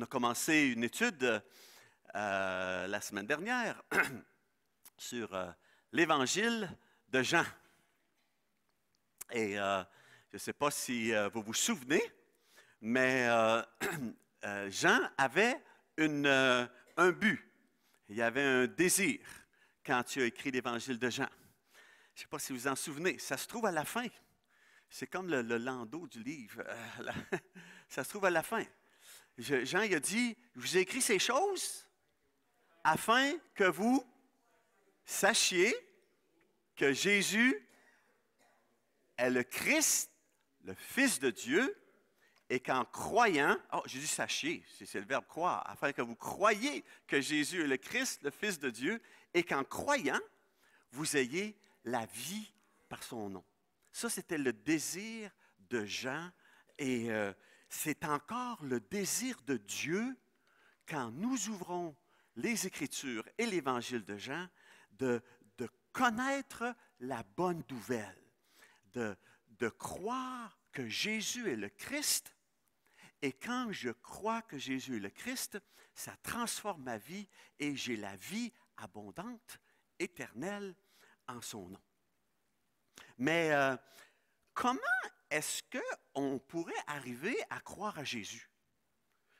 On a commencé une étude la semaine dernière sur l'Évangile de Jean. Et je ne sais pas si vous vous souvenez, mais Jean avait un but. Il y avait un désir quand tu as écrit l'Évangile de Jean. Je ne sais pas si vous en souvenez. Ça se trouve à la fin. C'est comme le landau du livre. Ça se trouve à la fin. Jean il a dit, je vous ai écrit ces choses afin que vous sachiez que Jésus est le Christ, le Fils de Dieu, et qu'en croyant, Jésus sachiez, c'est le verbe croire, afin que vous croyiez que Jésus est le Christ, le Fils de Dieu, et qu'en croyant, vous ayez la vie par son nom. Ça, c'était le désir de Jean, et c'est encore le désir de Dieu quand nous ouvrons les Écritures et l'Évangile de Jean, de connaître la bonne nouvelle, de croire que Jésus est le Christ. Et quand je crois que Jésus est le Christ, ça transforme ma vie et j'ai la vie abondante, éternelle, en son nom. Mais comment est-ce qu'on pourrait arriver à croire à Jésus?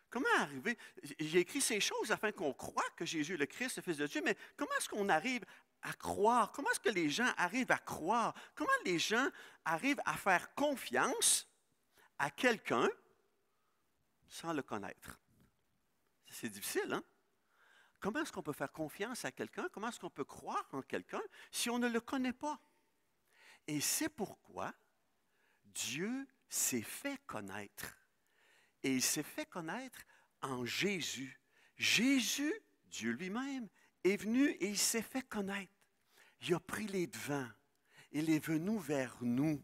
Comment arriver? J'ai écrit ces choses afin qu'on croie que Jésus est le Christ, le Fils de Dieu, mais comment est-ce qu'on arrive à croire? Comment est-ce que les gens arrivent à croire? Comment les gens arrivent à faire confiance à quelqu'un sans le connaître? C'est difficile, hein? Comment est-ce qu'on peut faire confiance à quelqu'un? Comment est-ce qu'on peut croire en quelqu'un si on ne le connaît pas? Et c'est pourquoi Dieu s'est fait connaître. Et il s'est fait connaître en Jésus. Jésus, Dieu lui-même, est venu et il s'est fait connaître. Il a pris les devants. Il est venu vers nous.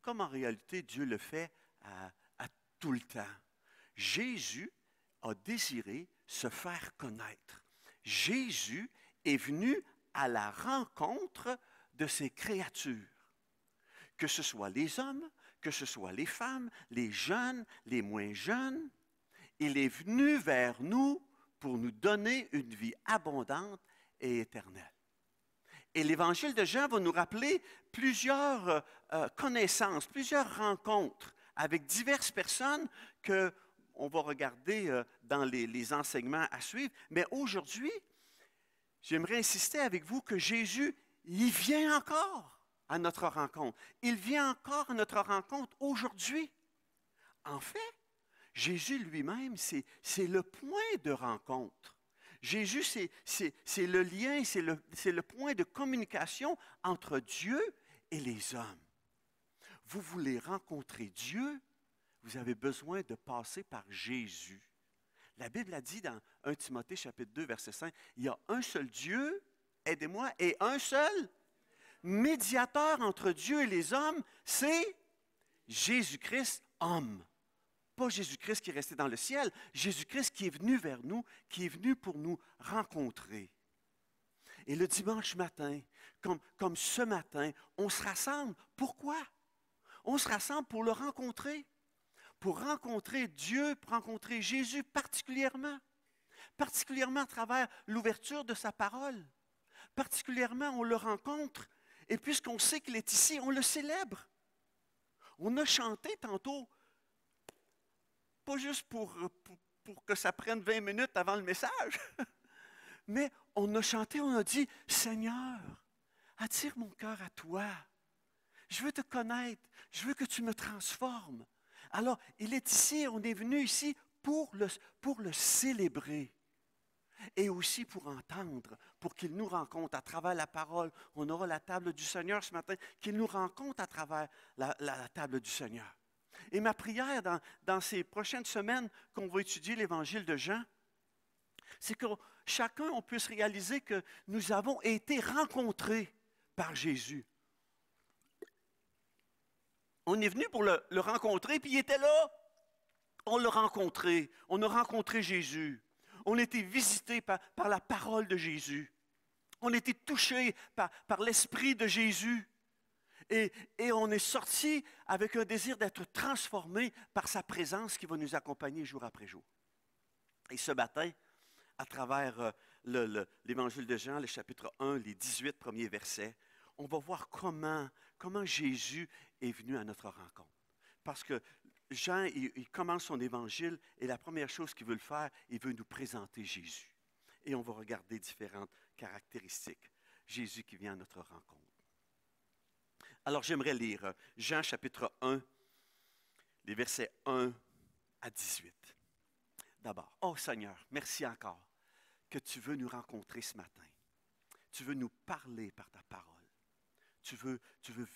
Comme en réalité, Dieu le fait à tout le temps. Jésus a désiré se faire connaître. Jésus est venu à la rencontre de ses créatures. Que ce soit les hommes, que ce soit les femmes, les jeunes, les moins jeunes, il est venu vers nous pour nous donner une vie abondante et éternelle. Et l'Évangile de Jean va nous rappeler plusieurs connaissances, plusieurs rencontres avec diverses personnes qu'on va regarder dans les enseignements à suivre. Mais aujourd'hui, j'aimerais insister avec vous que Jésus, il vient encore à notre rencontre. Il vient encore à notre rencontre aujourd'hui. En fait, Jésus lui-même, c'est le point de rencontre. Jésus, c'est le lien, c'est le point de communication entre Dieu et les hommes. Vous voulez rencontrer Dieu, vous avez besoin de passer par Jésus. La Bible a dit dans 1 Timothée chapitre 2, verset 5, il y a un seul Dieu, aidez-moi, et un seul médiateur entre Dieu et les hommes, c'est Jésus-Christ, homme. Pas Jésus-Christ qui est resté dans le ciel, Jésus-Christ qui est venu vers nous, qui est venu pour nous rencontrer. Et le dimanche matin, comme ce matin, on se rassemble. Pourquoi? On se rassemble pour le rencontrer. Pour rencontrer Dieu, pour rencontrer Jésus particulièrement. Particulièrement à travers l'ouverture de sa parole. Particulièrement, on le rencontre. Et puisqu'on sait qu'il est ici, on le célèbre. On a chanté tantôt, pas juste pour que ça prenne 20 minutes avant le message, mais on a chanté, on a dit, Seigneur, attire mon cœur à toi. Je veux te connaître, je veux que tu me transformes. Alors, il est ici, on est venu ici pour le célébrer. Et aussi pour entendre, pour qu'il nous rencontre à travers la parole. On aura la table du Seigneur ce matin, qu'il nous rencontre à travers la table du Seigneur. Et ma prière dans ces prochaines semaines qu'on va étudier l'Évangile de Jean, c'est que chacun, on puisse réaliser que nous avons été rencontrés par Jésus. On est venu pour le rencontrer, puis il était là. On l'a rencontré, on a rencontré Jésus. On a été visités par la parole de Jésus. On a été touchés par l'Esprit de Jésus. Et on est sorti avec un désir d'être transformé par sa présence qui va nous accompagner jour après jour. Et ce matin, à travers l'Évangile de Jean, le chapitre 1, les 18 premiers versets, on va voir comment Jésus est venu à notre rencontre. Parce que Jean, il commence son évangile et la première chose qu'il veut le faire, il veut nous présenter Jésus. Et on va regarder différentes caractéristiques. Jésus qui vient à notre rencontre. Alors j'aimerais lire Jean chapitre 1, les versets 1 à 18. D'abord, oh Seigneur, merci encore que tu veux nous rencontrer ce matin. Tu veux nous parler par ta parole. Tu veux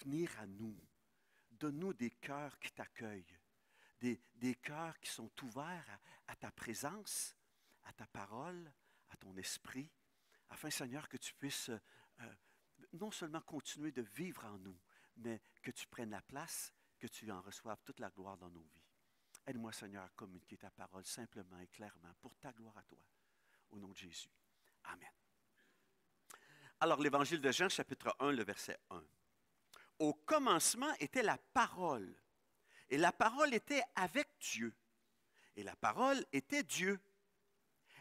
venir à nous. Donne-nous des cœurs qui t'accueillent, des cœurs qui sont ouverts à ta présence, à ta parole, à ton esprit, afin, Seigneur, que tu puisses non seulement continuer de vivre en nous, mais que tu prennes la place, que tu en reçoives toute la gloire dans nos vies. Aide-moi, Seigneur, à communiquer ta parole simplement et clairement pour ta gloire à toi. Au nom de Jésus. Amen. Alors, l'Évangile de Jean, chapitre 1, le verset 1. Au commencement était la parole, et la parole était avec Dieu, et la parole était Dieu.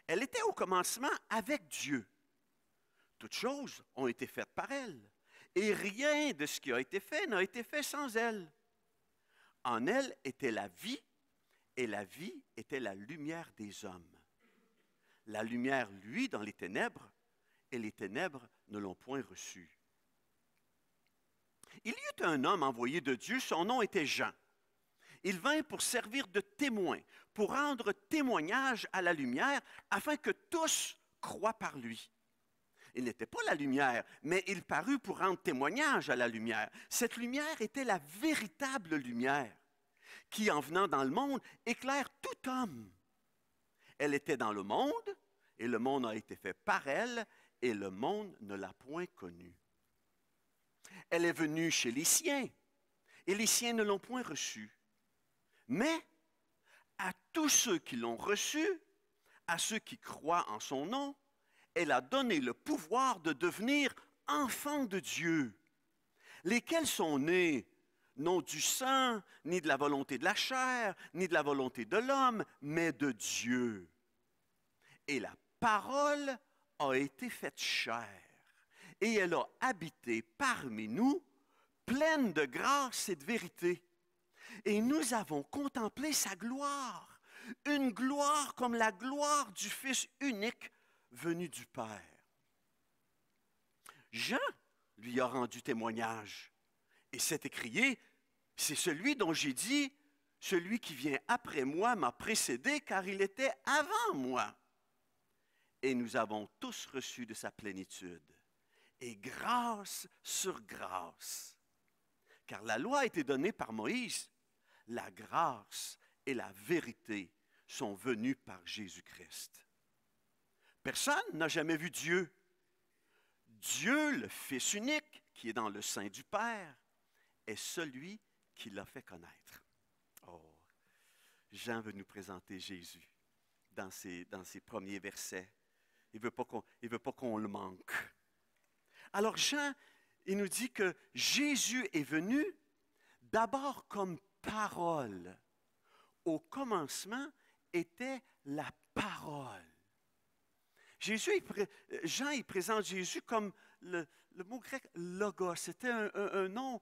Elle était au commencement avec Dieu. Toutes choses ont été faites par elle, et rien de ce qui a été fait n'a été fait sans elle. En elle était la vie, et la vie était la lumière des hommes. La lumière luit dans les ténèbres, et les ténèbres ne l'ont point reçue. Il y eut un homme envoyé de Dieu, son nom était Jean. Il vint pour servir de témoin, pour rendre témoignage à la lumière, afin que tous croient par lui. Il n'était pas la lumière, mais il parut pour rendre témoignage à la lumière. Cette lumière était la véritable lumière, qui, en venant dans le monde, éclaire tout homme. Elle était dans le monde, et le monde a été fait par elle, et le monde ne l'a point connue. Elle est venue chez les siens, et les siens ne l'ont point reçue. Mais à tous ceux qui l'ont reçue, à ceux qui croient en son nom, elle a donné le pouvoir de devenir enfants de Dieu, lesquels sont nés non du sang, ni de la volonté de la chair, ni de la volonté de l'homme, mais de Dieu. Et la parole a été faite chair, et elle a habité parmi nous, pleine de grâce et de vérité. Et nous avons contemplé sa gloire, une gloire comme la gloire du Fils unique venu du Père. Jean lui a rendu témoignage, et s'est écrié, c'est celui dont j'ai dit, celui qui vient après moi m'a précédé, car il était avant moi. Et nous avons tous reçu de sa plénitude, et grâce sur grâce. Car la loi a été donnée par Moïse, la grâce et la vérité sont venues par Jésus-Christ. Personne n'a jamais vu Dieu. Dieu, le Fils unique, qui est dans le sein du Père, est celui qui l'a fait connaître. Oh, Jean veut nous présenter Jésus dans ses premiers versets. Il ne veut pas qu'on le manque. Alors Jean, il nous dit que Jésus est venu d'abord comme parole. Au commencement était la parole. Jean, il présente Jésus comme le mot grec logos. C'était un nom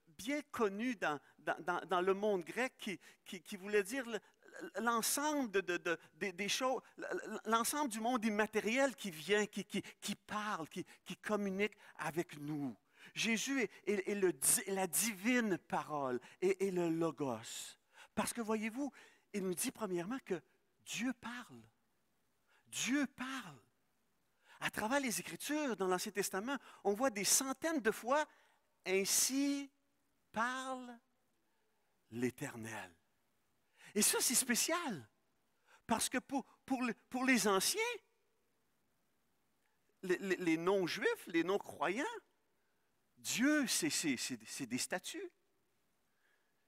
bien connu dans le monde grec qui voulait dire l'ensemble des choses, l'ensemble du monde immatériel qui vient, qui parle, qui communique avec nous. Jésus est la divine parole et le logos. Parce que voyez-vous, il nous dit premièrement que Dieu parle. Dieu parle. À travers les Écritures, dans l'Ancien Testament, on voit des centaines de fois « Ainsi parle l'Éternel ». Et ça, c'est spécial. Parce que pour les anciens, les non-juifs, les non-croyants, Dieu, c'est des statues.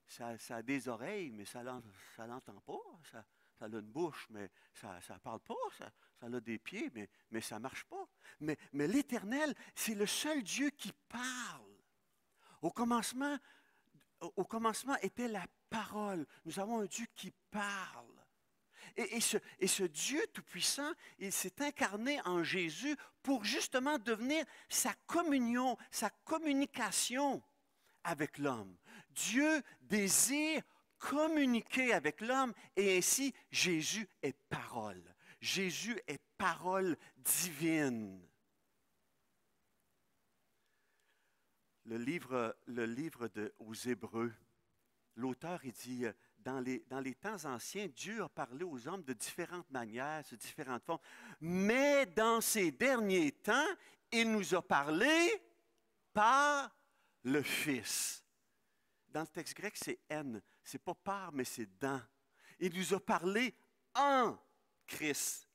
Ça a des oreilles, mais ça l'entend pas. Ça a une bouche, mais ça ne parle pas. Ça a des pieds, mais ça ne marche pas. Mais l'Éternel, c'est le seul Dieu qui parle. Au commencement était la parole. Nous avons un Dieu qui parle. Et ce Dieu Tout-Puissant, il s'est incarné en Jésus pour justement devenir sa communion, sa communication avec l'homme. Dieu désire communiquer avec l'homme et ainsi Jésus est parole. Jésus est parole divine. Le livre aux Hébreux, l'auteur, il dit, dans les temps anciens, Dieu a parlé aux hommes de différentes manières, de différentes formes. Mais dans ces derniers temps, il nous a parlé par le Fils. Dans le texte grec, c'est en. C'est pas par, mais c'est dans. Il nous a parlé en Christ.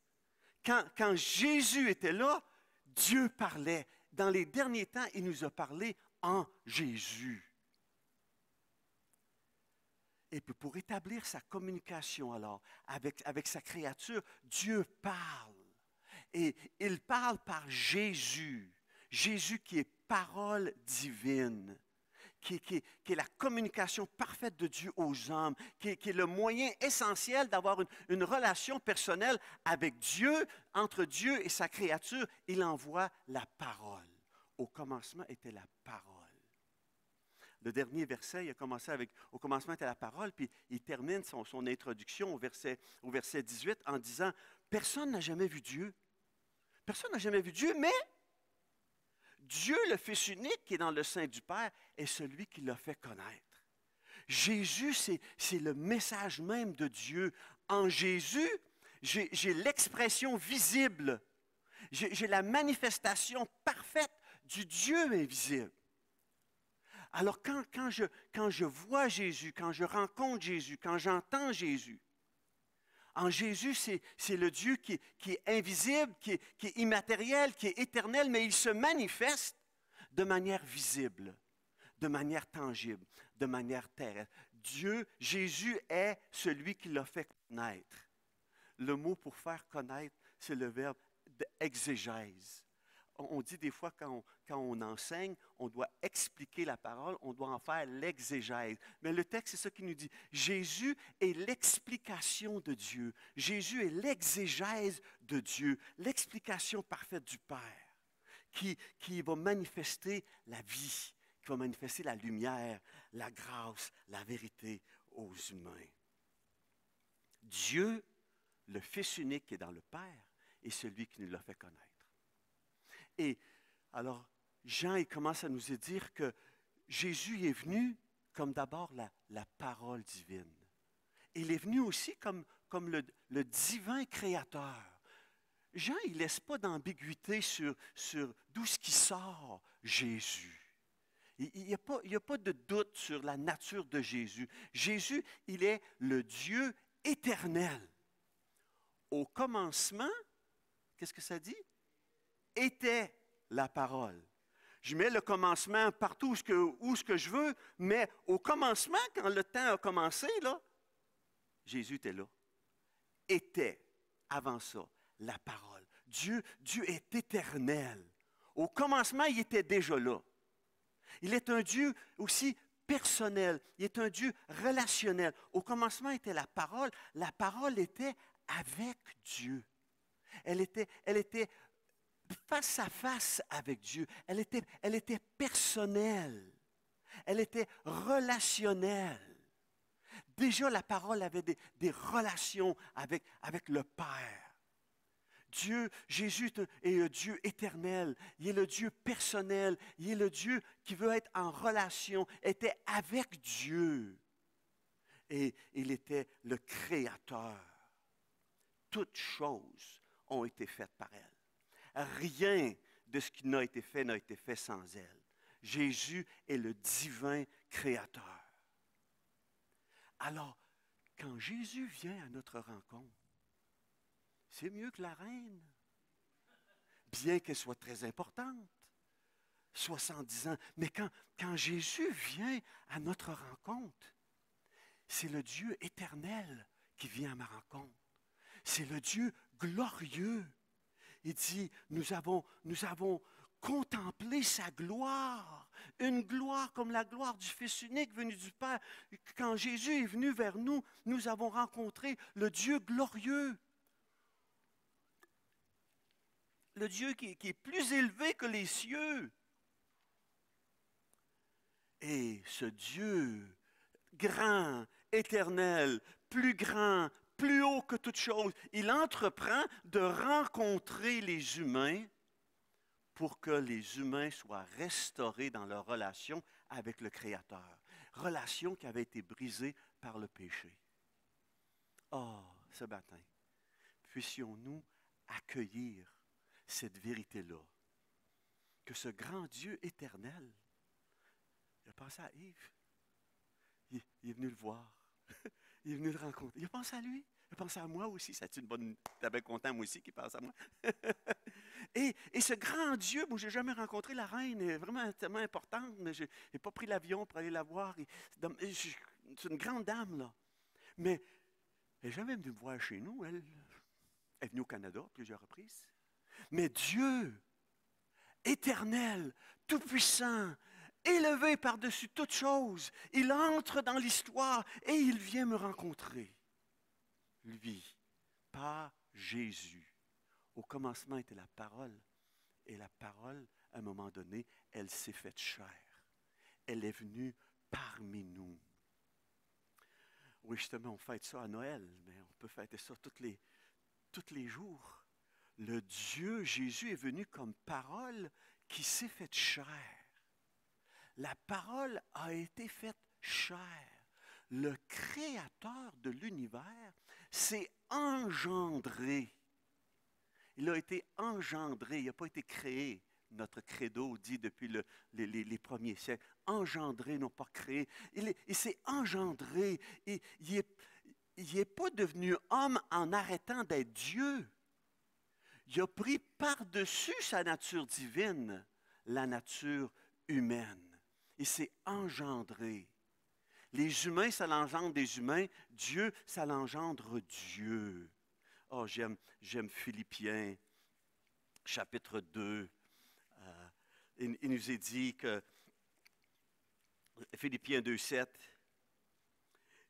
Quand Jésus était là, Dieu parlait. Dans les derniers temps, il nous a parlé en Jésus. Et puis pour établir sa communication alors avec sa créature, Dieu parle. Et il parle par Jésus. Jésus qui est parole divine, qui est la communication parfaite de Dieu aux hommes, qui est le moyen essentiel d'avoir une relation personnelle avec Dieu, entre Dieu et sa créature. Il envoie la parole. Au commencement était la parole. Le dernier verset, il a commencé avec « Au commencement était la parole », puis il termine son introduction au verset 18 en disant « Personne n'a jamais vu Dieu. Personne n'a jamais vu Dieu, mais Dieu, le Fils unique qui est dans le sein du Père, est celui qui l'a fait connaître. » Jésus, c'est le message même de Dieu. En Jésus, j'ai l'expression visible. J'ai la manifestation parfaite du Dieu invisible. Alors quand je vois Jésus, quand je rencontre Jésus, quand j'entends Jésus, en Jésus, c'est le Dieu qui est invisible, qui est immatériel, qui est éternel, mais il se manifeste de manière visible, de manière tangible, de manière terrestre. Jésus est celui qui l'a fait connaître. Le mot pour faire connaître, c'est le verbe exégèse. On dit des fois, quand on enseigne, on doit expliquer la parole, on doit en faire l'exégèse. Mais le texte, c'est ça qui nous dit. Jésus est l'explication de Dieu. Jésus est l'exégèse de Dieu, l'explication parfaite du Père, qui va manifester la vie, qui va manifester la lumière, la grâce, la vérité aux humains. Dieu, le Fils unique qui est dans le Père, est celui qui nous l'a fait connaître. Et alors, Jean, il commence à nous dire que Jésus est venu comme d'abord la parole divine. Il est venu aussi comme le divin créateur. Jean, il ne laisse pas d'ambiguïté sur d'où ce qui sort Jésus. Il n'y a pas de doute sur la nature de Jésus. Jésus, il est le Dieu éternel. Au commencement, qu'est-ce que ça dit? Était la parole. Je mets le commencement partout où ce que je veux, mais au commencement, quand le temps a commencé, là, Jésus était là. Était, avant ça, la parole. Dieu est éternel. Au commencement, il était déjà là. Il est un Dieu aussi personnel. Il est un Dieu relationnel. Au commencement était la parole. La parole était avec Dieu. Elle était face à face avec Dieu. Elle était personnelle. Elle était relationnelle. Déjà, la parole avait des relations avec le Père. Jésus est un Dieu éternel. Il est le Dieu personnel. Il est le Dieu qui veut être en relation, était avec Dieu. Et il était le Créateur. Toutes choses ont été faites par elle. Rien de ce qui n'a été fait sans elle. Jésus est le divin créateur. Alors, quand Jésus vient à notre rencontre, c'est mieux que la reine, bien qu'elle soit très importante, 70 ans. Mais quand Jésus vient à notre rencontre, c'est le Dieu éternel qui vient à ma rencontre. C'est le Dieu glorieux. Il dit, nous avons contempler sa gloire, une gloire comme la gloire du Fils unique venu du Père. Quand Jésus est venu vers nous, nous avons rencontré le Dieu glorieux, le Dieu qui est plus élevé que les cieux. Et ce Dieu grand, éternel, grand, plus haut que toute chose, il entreprend de rencontrer les humains pour que les humains soient restaurés dans leur relation avec le Créateur. Relation qui avait été brisée par le péché. Oh, ce matin, puissions-nous accueillir cette vérité-là, que ce grand Dieu éternel, il a pensé à Yves, il est venu le voir, il est venu le rencontrer, il a pensé à lui, il a pensé à moi aussi, ça une bonne, t'es bien content moi aussi qu'il pense à moi. et ce grand Dieu, moi je n'ai jamais rencontré la reine, elle est vraiment tellement importante, mais je n'ai pas pris l'avion pour aller la voir, c'est une grande dame là, mais elle n'est jamais venue me voir chez nous, elle est venue au Canada à plusieurs reprises. Mais Dieu, éternel, tout-puissant, élevé par-dessus toute chose, il entre dans l'histoire et il vient me rencontrer. Lui, par Jésus. Au commencement était la parole. Et la parole, à un moment donné, elle s'est faite chair. Elle est venue parmi nous. Oui, justement, on fête ça à Noël, mais on peut fêter ça tous les jours. Le Dieu, Jésus est venu comme parole qui s'est faite chair. La parole a été faite chair. Le créateur de l'univers s'est engendré. Il a été engendré, il n'a pas été créé. Notre credo dit depuis les premiers siècles, engendré, non pas créé. Il s'est engendré. Il n'est pas devenu homme en arrêtant d'être Dieu. Il a pris par-dessus sa nature divine la nature humaine. Il s'est engendré. Les humains, ça l'engendre des humains. Dieu, ça l'engendre Dieu. Oh, j'aime Philippiens, chapitre 2. Il nous est dit que, Philippiens 2, 7,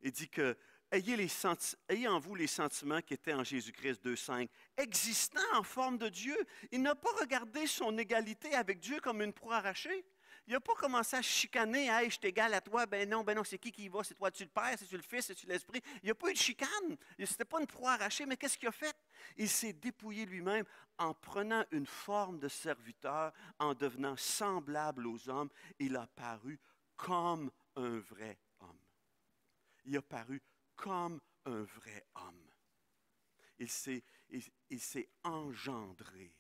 il dit que ayez en vous les sentiments qui étaient en Jésus-Christ 2,5. Existant en forme de Dieu, il n'a pas regardé son égalité avec Dieu comme une proie arrachée. Il n'a pas commencé à chicaner, « Hey, je t'égale à toi. » Ben non, c'est qui y va? C'est toi, tu le Père, c'est-tu le Fils, c'est-tu l'Esprit? Il n'y a pas eu de chicane. Ce n'était pas une proie arrachée, mais qu'est-ce qu'il a fait? Il s'est dépouillé lui-même en prenant une forme de serviteur, en devenant semblable aux hommes. Il a paru comme un vrai homme. Il a paru comme un vrai homme. Il s'est engendré.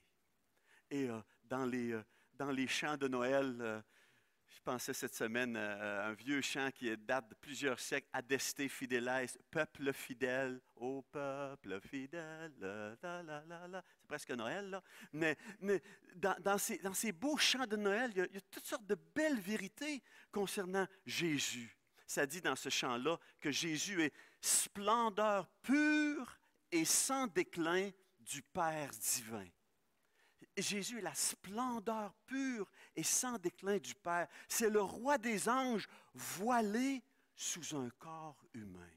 Et dans les chants de Noël, je pensais cette semaine à un vieux chant qui date de plusieurs siècles, Adeste Fideles, peuple fidèle, ô peuple fidèle, la, la, la, la, la. C'est presque Noël, là. Mais dans ces beaux chants de Noël, il y a toutes sortes de belles vérités concernant Jésus. Ça dit dans ce chant-là que Jésus est splendeur pure et sans déclin du Père divin. Jésus est la splendeur pure et sans déclin du Père. C'est le roi des anges voilé sous un corps humain.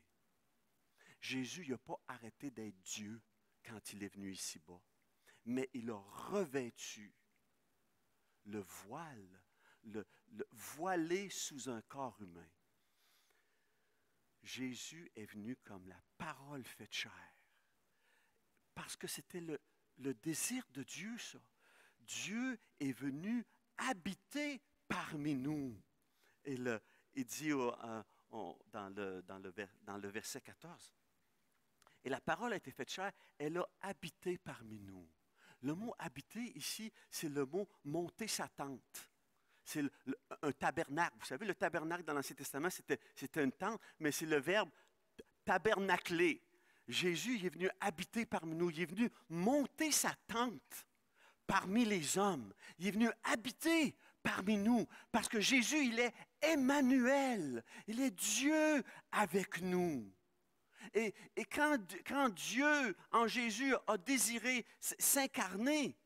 Jésus n'a pas arrêté d'être Dieu quand il est venu ici-bas, mais il a revêtu le voile, le voilé sous un corps humain. Jésus est venu comme la parole faite chair. Parce que c'était le désir de Dieu, ça. Dieu est venu habiter parmi nous. Et il dit dans le verset 14, « Et la parole a été faite chair, elle a habité parmi nous. » Le mot « habiter » ici, c'est le mot « monter sa tente ». C'est un tabernacle. Vous savez, le tabernacle dans l'Ancien Testament, c'était une tente, mais c'est le verbe tabernacler. Jésus il est venu habiter parmi nous. Il est venu monter sa tente parmi les hommes. Il est venu habiter parmi nous. Parce que Jésus, il est Emmanuel. Il est Dieu avec nous. Et quand Dieu, en Jésus, a désiré s'incarner,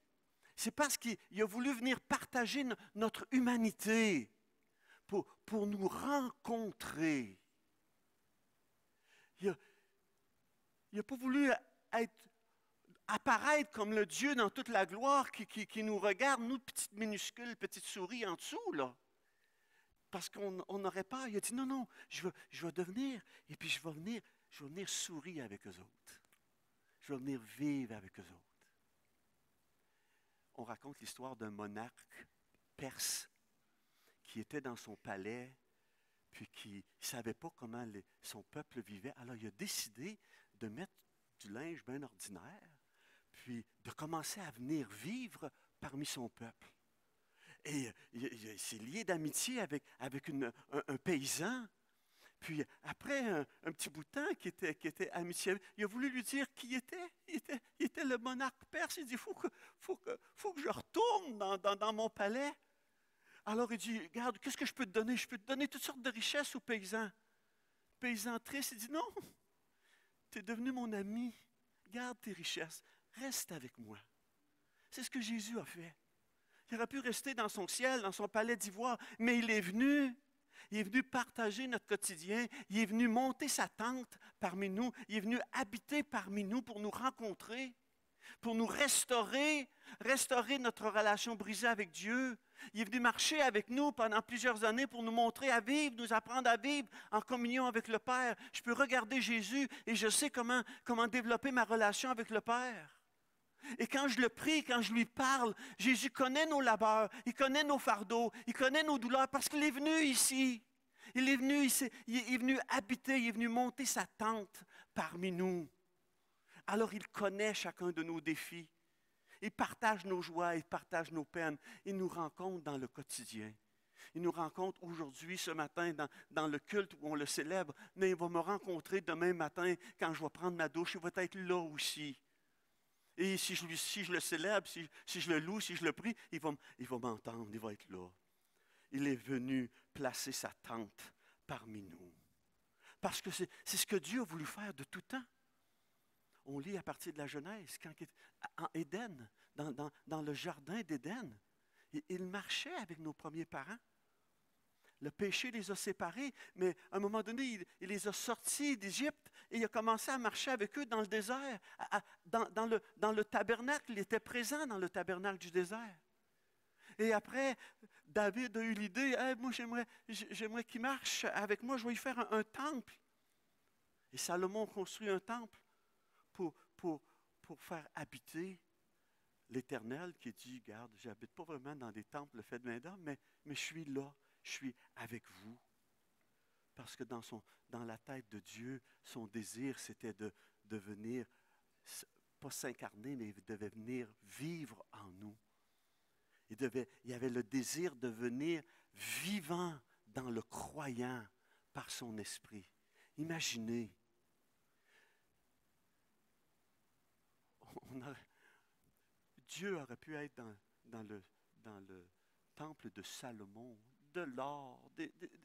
C'est parce qu'il a voulu venir partager notre humanité pour nous rencontrer. Il n'a pas voulu apparaître comme le Dieu dans toute la gloire qui nous regarde, nous, petites minuscules, petites souris en dessous, là. Parce qu'on n'aurait peur. Il a dit, non, non, je vais devenir, et puis je vais venir sourire avec eux autres. Je vais venir vivre avec eux autres. On raconte l'histoire d'un monarque perse qui était dans son palais, puis qui ne savait pas comment son peuple vivait. Alors il a décidé de mettre du linge bien ordinaire, puis de commencer à venir vivre parmi son peuple. Et il s'est lié d'amitié avec un paysan. Puis après un petit bout de temps qui était amitié, il a voulu lui dire qui il était. Il était le monarque perse. Il dit, faut que je retourne dans mon palais. Alors il dit, regarde, qu'est-ce que je peux te donner? Je peux te donner toutes sortes de richesses au paysan. Le paysan triste, il dit, non, tu es devenu mon ami. Garde tes richesses. Reste avec moi. C'est ce que Jésus a fait. Il aurait pu rester dans son ciel, dans son palais d'ivoire, mais il est venu. Il est venu partager notre quotidien. Il est venu monter sa tente parmi nous. Il est venu habiter parmi nous pour nous rencontrer, pour nous restaurer notre relation brisée avec Dieu. Il est venu marcher avec nous pendant plusieurs années pour nous montrer à vivre, nous apprendre à vivre en communion avec le Père. Je peux regarder Jésus et je sais comment développer ma relation avec le Père. Et quand je le prie, quand je lui parle, Jésus connaît nos labeurs, il connaît nos fardeaux, il connaît nos douleurs parce qu'il est venu ici. Il est venu ici, il est venu habiter, il est venu monter sa tente parmi nous. Alors il connaît chacun de nos défis. Il partage nos joies, il partage nos peines. Il nous rencontre dans le quotidien. Il nous rencontre aujourd'hui, ce matin, dans le culte où on le célèbre, mais il va me rencontrer demain matin quand je vais prendre ma douche. Il va être là aussi. Et si je le célèbre, si je le loue, si je le prie, il va m'entendre, il va être là. Il est venu placer sa tente parmi nous. Parce que c'est ce que Dieu a voulu faire de tout temps. On lit à partir de la Genèse, en Éden, dans le jardin d'Éden, il marchait avec nos premiers parents. Le péché les a séparés, mais à un moment donné, il les a sortis d'Égypte et il a commencé à marcher avec eux dans le désert. Dans le tabernacle, il était présent dans le tabernacle du désert. Et après, David a eu l'idée, hey, moi j'aimerais qu'il marche avec moi, je vais lui faire un temple. Et Salomon construit un temple pour faire habiter l'Éternel qui dit, regarde, je n'habite pas vraiment dans des temples faits de main d'homme, mais je suis là. Je suis avec vous. Parce que dans la tête de Dieu, son désir, c'était de venir, pas s'incarner, mais il devait venir vivre en nous. Il avait le désir de venir vivant dans le croyant par son esprit. Imaginez. Dieu aurait pu être dans le temple de Salomon, de l'or,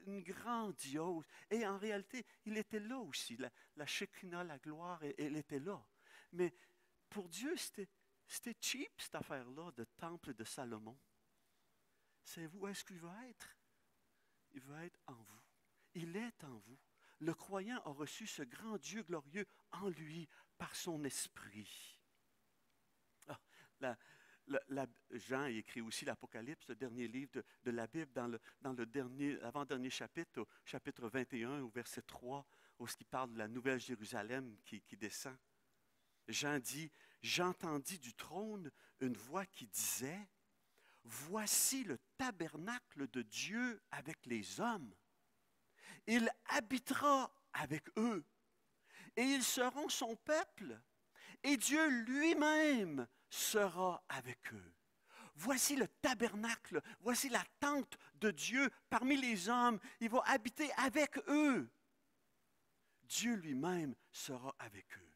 une grandiose. Et en réalité, il était là aussi. La Shekinah, la gloire, elle était là. Mais pour Dieu, c'était cheap, cette affaire-là, de temple de Salomon. Savez-vous où est-ce qu'il veut être? Il veut être en vous. Il est en vous. Le croyant a reçu ce grand Dieu glorieux en lui par son esprit. Jean écrit aussi l'Apocalypse, le dernier livre de la Bible, dans l'avant-dernier chapitre, au chapitre 21, au verset 3, où il parle de la nouvelle Jérusalem qui descend. Jean dit, « J'entendis du trône une voix qui disait, « Voici le tabernacle de Dieu avec les hommes. Il habitera avec eux, et ils seront son peuple, et Dieu lui-même sera avec eux. » Voici le tabernacle, voici la tente de Dieu parmi les hommes. Il va habiter avec eux. Dieu lui-même sera avec eux.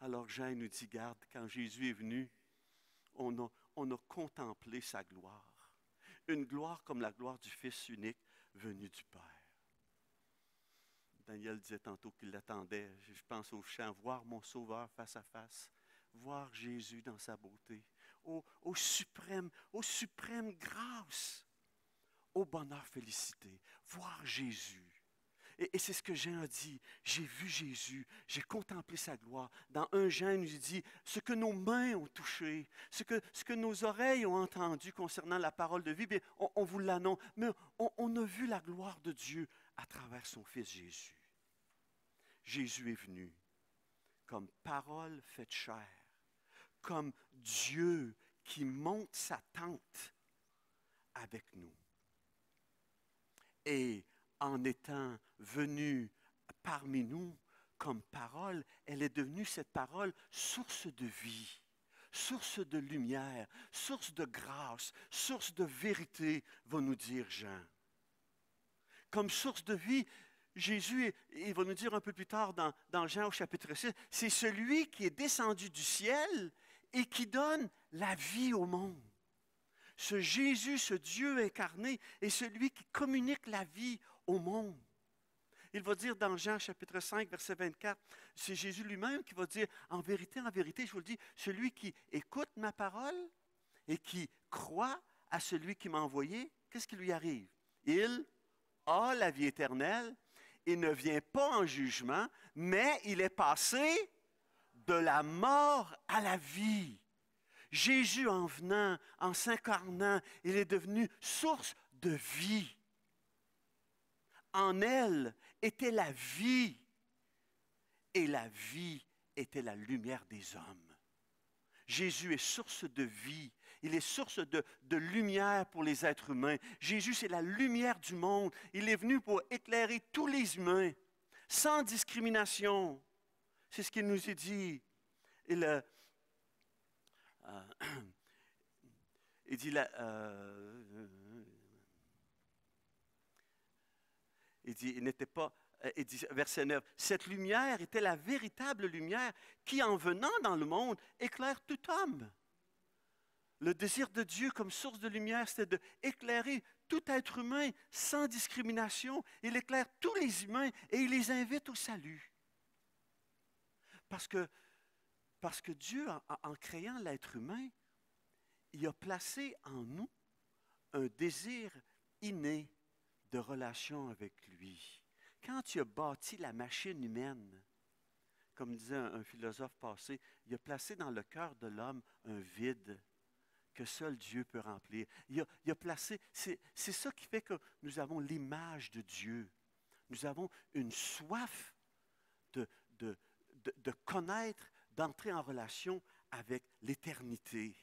Alors Jean nous dit, garde, quand Jésus est venu, on a contemplé sa gloire. Une gloire comme la gloire du Fils unique venu du Père. Daniel disait tantôt qu'il l'attendait. Je pense au chant, voir mon Sauveur face à face. Voir Jésus dans sa beauté. au suprême grâce, au bonheur félicité, voir Jésus. Et c'est ce que Jean a dit. J'ai vu Jésus, j'ai contemplé sa gloire. Dans 1 Jean, il nous dit, ce que nos mains ont touché, ce que nos oreilles ont entendu concernant la parole de vie, bien, on vous l'annonce. Mais on a vu la gloire de Dieu à travers son Fils Jésus. Jésus est venu comme parole faite chair, comme Dieu qui monte sa tente avec nous. Et en étant venu parmi nous comme parole, elle est devenue cette parole source de vie, source de lumière, source de grâce, source de vérité, va nous dire Jean. Comme source de vie, Jésus, il va nous dire un peu plus tard dans Jean au chapitre 6, c'est celui qui est descendu du ciel et qui donne la vie au monde. Ce Jésus, ce Dieu incarné, est celui qui communique la vie au monde. Il va dire dans Jean chapitre 5, verset 24, c'est Jésus lui-même qui va dire, en vérité, je vous le dis, celui qui écoute ma parole et qui croit à celui qui m'a envoyé, qu'est-ce qui lui arrive? Il a la vie éternelle, il ne vient pas en jugement, mais il est passé de la mort à la vie. Jésus, en venant, en s'incarnant, il est devenu source de vie. En elle était la vie, et la vie était la lumière des hommes. Jésus est source de vie, il est source de lumière pour les êtres humains. Jésus, c'est la lumière du monde. Il est venu pour éclairer tous les humains, sans discrimination. C'est ce qu'il nous a dit. Il dit, il n'était pas, il dit, verset 9, cette lumière était la véritable lumière qui, en venant dans le monde, éclaire tout homme. Le désir de Dieu comme source de lumière, c'était d'éclairer tout être humain sans discrimination. Il éclaire tous les humains et il les invite au salut. Parce que Dieu, en créant l'être humain, il a placé en nous un désir inné de relation avec lui. Quand il a bâti la machine humaine, comme disait un philosophe passé, il a placé dans le cœur de l'homme un vide que seul Dieu peut remplir. Il a placé, c'est ça qui fait que nous avons l'image de Dieu. Nous avons une soif de connaître, d'entrer en relation avec l'éternité.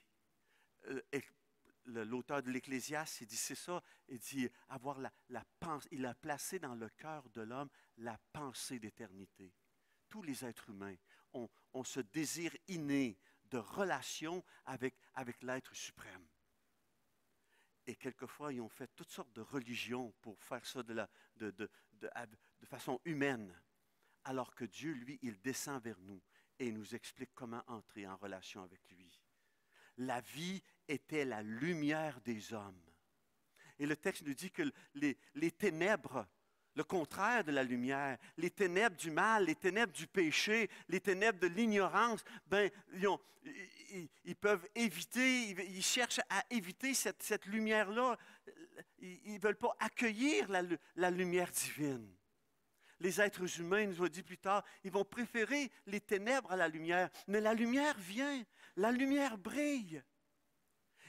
L'auteur de l'Ecclésiaste, il dit, c'est ça, il dit, avoir la pensée, il a placé dans le cœur de l'homme la pensée d'éternité. Tous les êtres humains ont ce désir inné de relation avec l'être suprême. Et quelquefois, ils ont fait toutes sortes de religions pour faire ça de façon humaine. Alors que Dieu, lui, il descend vers nous et nous explique comment entrer en relation avec lui. La vie était la lumière des hommes. Et le texte nous dit que les ténèbres, le contraire de la lumière, les ténèbres du mal, les ténèbres du péché, les ténèbres de l'ignorance, ben, ils peuvent éviter, ils cherchent à éviter cette lumière-là. Ils ne veulent pas accueillir la lumière divine. Les êtres humains, il nous a dit plus tard, ils vont préférer les ténèbres à la lumière. Mais la lumière vient, la lumière brille.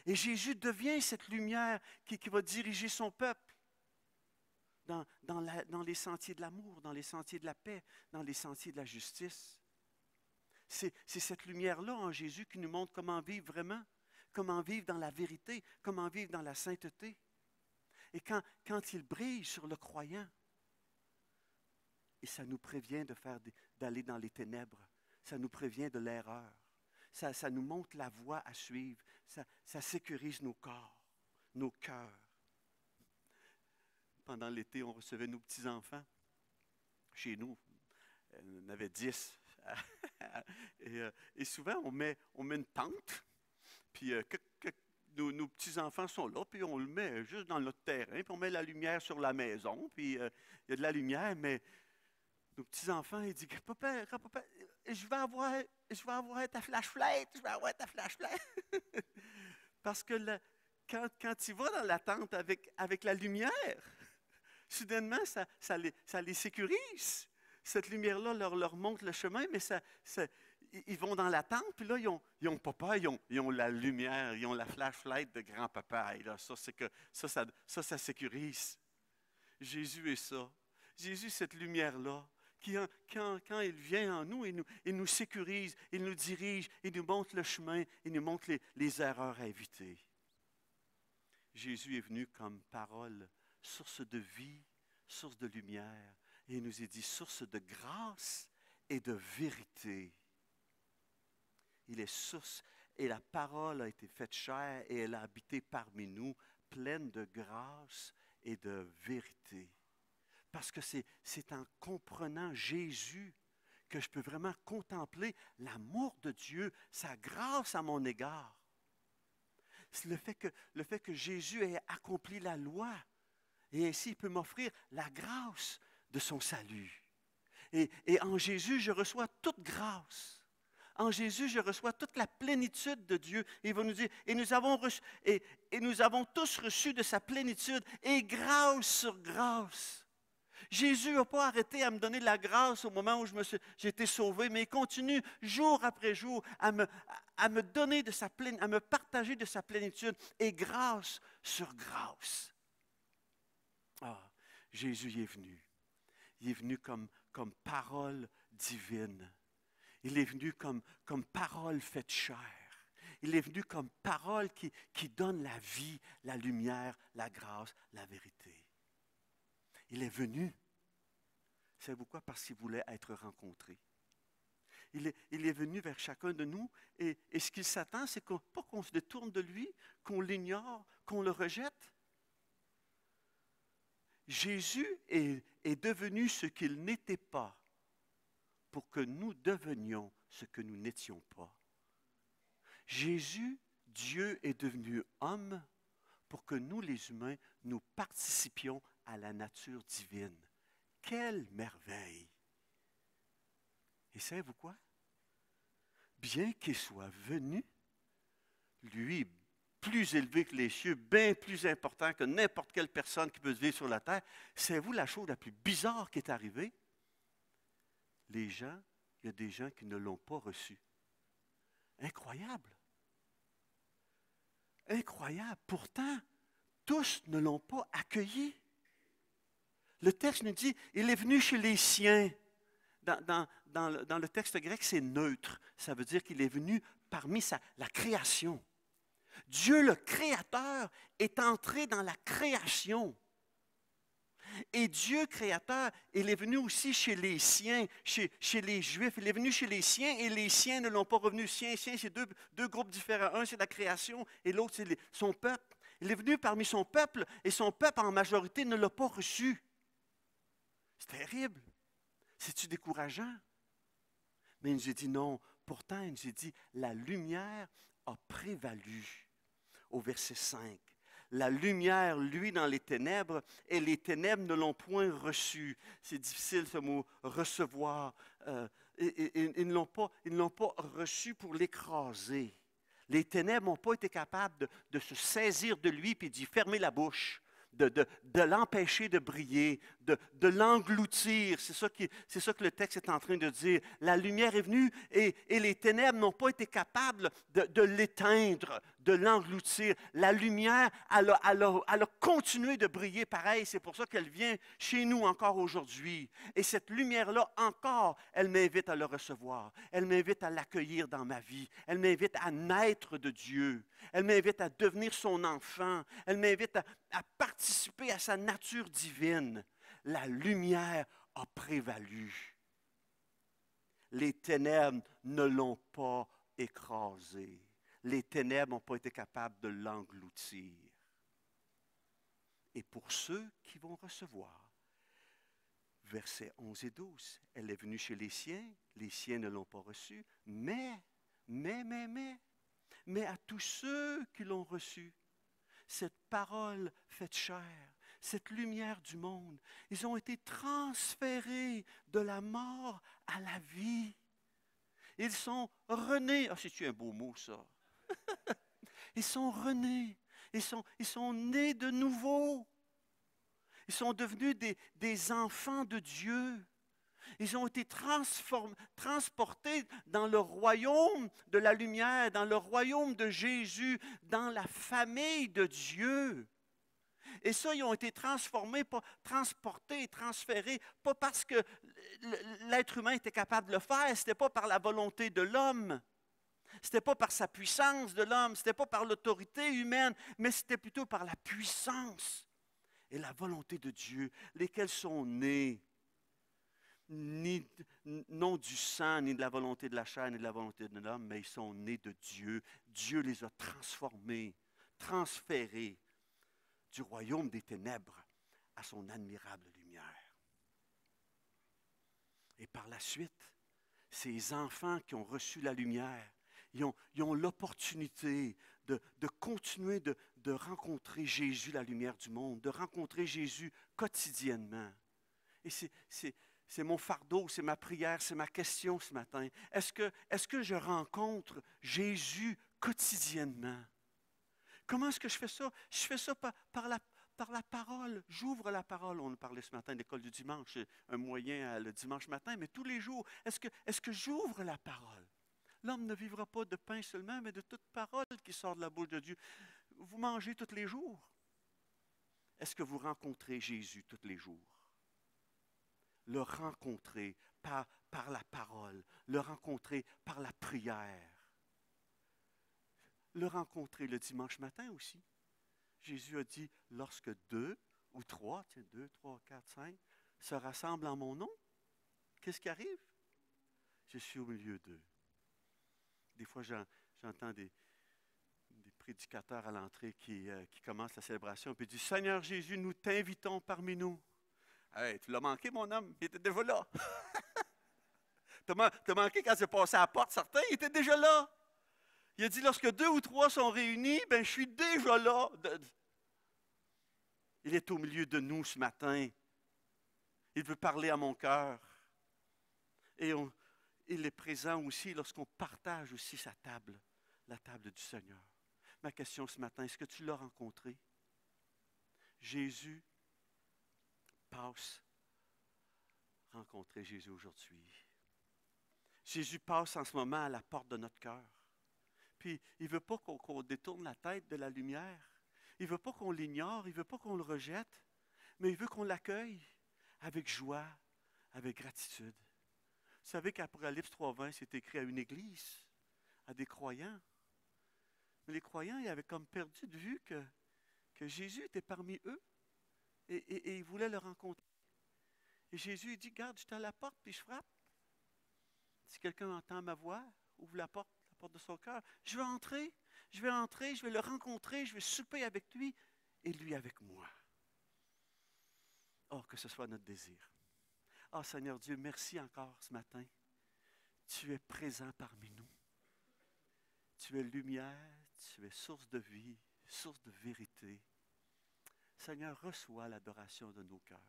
Et Jésus devient cette lumière qui va diriger son peuple dans les sentiers de l'amour, dans les sentiers de la paix, dans les sentiers de la justice. C'est cette lumière-là en Jésus qui nous montre comment vivre vraiment, comment vivre dans la vérité, comment vivre dans la sainteté. Et quand il brille sur le croyant, et ça nous prévient d'aller dans les ténèbres. Ça nous prévient de l'erreur. Ça nous montre la voie à suivre. Ça sécurise nos corps, nos cœurs. Pendant l'été, on recevait nos petits-enfants. Chez nous, on en avait 10. Et souvent, on met une tente. Puis nos petits-enfants sont là, puis on le met juste dans notre terrain. Puis on met la lumière sur la maison. Puis il y a de la lumière, mais nos petits-enfants, ils disent, papa, je vais avoir ta flashlight, je vais avoir ta flashlight. Parce que quand tu vas dans la tente avec la lumière, soudainement, ça les sécurise. Cette lumière-là leur montre le chemin, mais ils vont dans la tente, puis là, ils ont pas peur, ils ont la lumière, ils ont la flashlight de grand-papa. Et là, ça sécurise. Jésus est ça. Jésus, cette lumière-là, qui, quand il vient en nous, il nous sécurise, il nous dirige, il nous montre le chemin, il nous montre les erreurs à éviter. Jésus est venu comme parole, source de vie, source de lumière, et il nous est dit source de grâce et de vérité. Il est source, et la parole a été faite chair, et elle a habité parmi nous, pleine de grâce et de vérité. Parce que c'est en comprenant Jésus que je peux vraiment contempler l'amour de Dieu, sa grâce à mon égard. C'est le fait que Jésus ait accompli la loi, et ainsi il peut m'offrir la grâce de son salut. Et en Jésus, je reçois toute grâce. En Jésus, je reçois toute la plénitude de Dieu. Il va nous dire, et nous avons tous reçu de sa plénitude, et grâce sur grâce. Jésus n'a pas arrêté à me donner de la grâce au moment où j'ai été sauvé, mais il continue jour après jour à me donner de sa plénitude, à me partager de sa plénitude, et grâce sur grâce. Ah, Jésus est venu. Il est venu comme parole divine. Il est venu comme parole faite chair. Il est venu comme parole qui donne la vie, la lumière, la grâce, la vérité. Il est venu. Savez-vous quoi? Parce qu'il voulait être rencontré. Il est venu vers chacun de nous et ce qu'il s'attend, c'est pas qu'on se détourne de lui, qu'on l'ignore, qu'on le rejette. Jésus est devenu ce qu'il n'était pas pour que nous devenions ce que nous n'étions pas. Jésus, Dieu, est devenu homme pour que nous, les humains, nous participions à la nature divine. Quelle merveille! Et savez-vous quoi? Bien qu'il soit venu, lui, plus élevé que les cieux, bien plus important que n'importe quelle personne qui peut vivre sur la terre, savez-vous la chose la plus bizarre qui est arrivée? Il y a des gens qui ne l'ont pas reçu. Incroyable! Incroyable! Pourtant, tous ne l'ont pas accueilli. Le texte nous dit, il est venu chez les siens. Dans le texte grec, c'est neutre. Ça veut dire qu'il est venu parmi la création. Dieu, le Créateur, est entré dans la création. Et Dieu, Créateur, il est venu aussi chez les siens, chez les Juifs. Il est venu chez les siens et les siens ne l'ont pas revenu. Siens, c'est deux groupes différents. Un, c'est la création et l'autre, c'est son peuple. Il est venu parmi son peuple et son peuple, en majorité, ne l'a pas reçu. C'est terrible. C'est-tu décourageant? Mais il nous a dit non. Pourtant, il nous a dit, la lumière a prévalu. Au verset 5. La lumière, lui, dans les ténèbres, et les ténèbres ne l'ont point reçu. C'est difficile ce mot, recevoir. Ils ne l'ont pas reçu pour l'écraser. Les ténèbres n'ont pas été capables de se saisir de lui et d'y fermer la bouche. De l'empêcher de briller, de l'engloutir. C'est ça que le texte est en train de dire. La lumière est venue et les ténèbres n'ont pas été capables de l'éteindre, de l'engloutir. La lumière, elle a continué de briller pareil. C'est pour ça qu'elle vient chez nous encore aujourd'hui. Et cette lumière-là, encore, elle m'invite à le recevoir. Elle m'invite à l'accueillir dans ma vie. Elle m'invite à naître de Dieu. Elle m'invite à devenir son enfant. Elle m'invite à participer à sa nature divine. La lumière a prévalu. Les ténèbres ne l'ont pas écrasé. Les ténèbres n'ont pas été capables de l'engloutir. Et pour ceux qui vont recevoir, versets 11 et 12, elle est venue chez les siens ne l'ont pas reçue, mais à tous ceux qui l'ont reçue, cette parole faite chair, cette lumière du monde, ils ont été transférés de la mort à la vie. Ils sont renés. Ah, c'est-tu un beau mot, ça? Ils sont renés. Ils sont nés de nouveau. Ils sont devenus des enfants de Dieu. Ils ont été transportés dans le royaume de la lumière, dans le royaume de Jésus, dans la famille de Dieu. Et ça, ils ont été transformés, pas transportés, transférés, pas parce que l'être humain était capable de le faire, ce n'était pas par la volonté de l'homme, ce n'était pas par sa puissance de l'homme, ce n'était pas par l'autorité humaine, mais c'était plutôt par la puissance et la volonté de Dieu, lesquels sont nés, non du sang, ni de la volonté de la chair, ni de la volonté de l'homme, mais ils sont nés de Dieu. Dieu les a transformés, transférés du royaume des ténèbres à son admirable lumière. Et par la suite, ces enfants qui ont reçu la lumière, ils ont l'opportunité de continuer de rencontrer Jésus, la lumière du monde, de rencontrer Jésus quotidiennement. Et c'est mon fardeau, c'est ma prière, c'est ma question ce matin. Est-ce que je rencontre Jésus quotidiennement? Comment est-ce que je fais ça? Je fais ça par la parole. J'ouvre la parole. On parlait ce matin de l'école du dimanche, c'est un moyen le dimanche matin, mais tous les jours. Est-ce que j'ouvre la parole? L'homme ne vivra pas de pain seulement, mais de toute parole qui sort de la bouche de Dieu. Vous mangez tous les jours. Est-ce que vous rencontrez Jésus tous les jours? Le rencontrer par la parole, le rencontrer par la prière. Le rencontrer le dimanche matin aussi. Jésus a dit, lorsque 2 ou 3, 2, 3, 4, 5, se rassemblent en mon nom, qu'est-ce qui arrive? Je suis au milieu d'eux. Des fois, j'entends des prédicateurs à l'entrée qui commencent la célébration et disent, Seigneur Jésus, nous t'invitons parmi nous. Hey, tu l'as manqué, mon homme, il était déjà là. T'as manqué quand c'est passé à la porte, certains, il était déjà là. Il a dit, lorsque 2 ou 3 sont réunis, ben, je suis déjà là. Il est au milieu de nous ce matin. Il veut parler à mon cœur. Et il est présent aussi lorsqu'on partage aussi sa table, la table du Seigneur. Ma question ce matin, est-ce que tu l'as rencontré? Jésus passe rencontrer Jésus aujourd'hui. Jésus passe en ce moment à la porte de notre cœur. Puis, il ne veut pas qu'on détourne la tête de la lumière. Il ne veut pas qu'on l'ignore, il ne veut pas qu'on le rejette, mais il veut qu'on l'accueille avec joie, avec gratitude. Vous savez qu'Apocalypse 3.20, c'est écrit à une église, à des croyants. Mais les croyants, ils avaient comme perdu de vue que Jésus était parmi eux et ils voulaient le rencontrer. Et Jésus, il dit, garde, je suis à la porte puis je frappe. Si quelqu'un entend ma voix, ouvre la porte de son cœur. Je vais entrer, je vais le rencontrer, je vais souper avec lui et lui avec moi. Oh, que ce soit notre désir. Oh Seigneur Dieu, merci encore ce matin. Tu es présent parmi nous. Tu es lumière, tu es source de vie, source de vérité. Seigneur, reçois l'adoration de nos cœurs.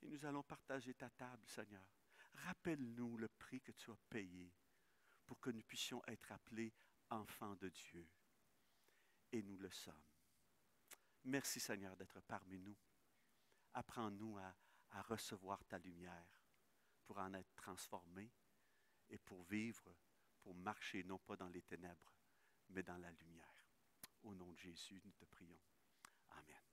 Et nous allons partager ta table, Seigneur. Rappelle-nous le prix que tu as payé pour que nous puissions être appelés enfants de Dieu. Et nous le sommes. Merci Seigneur d'être parmi nous. Apprends-nous à recevoir ta lumière pour en être transformés et pour vivre, pour marcher non pas dans les ténèbres, mais dans la lumière. Au nom de Jésus, nous te prions. Amen.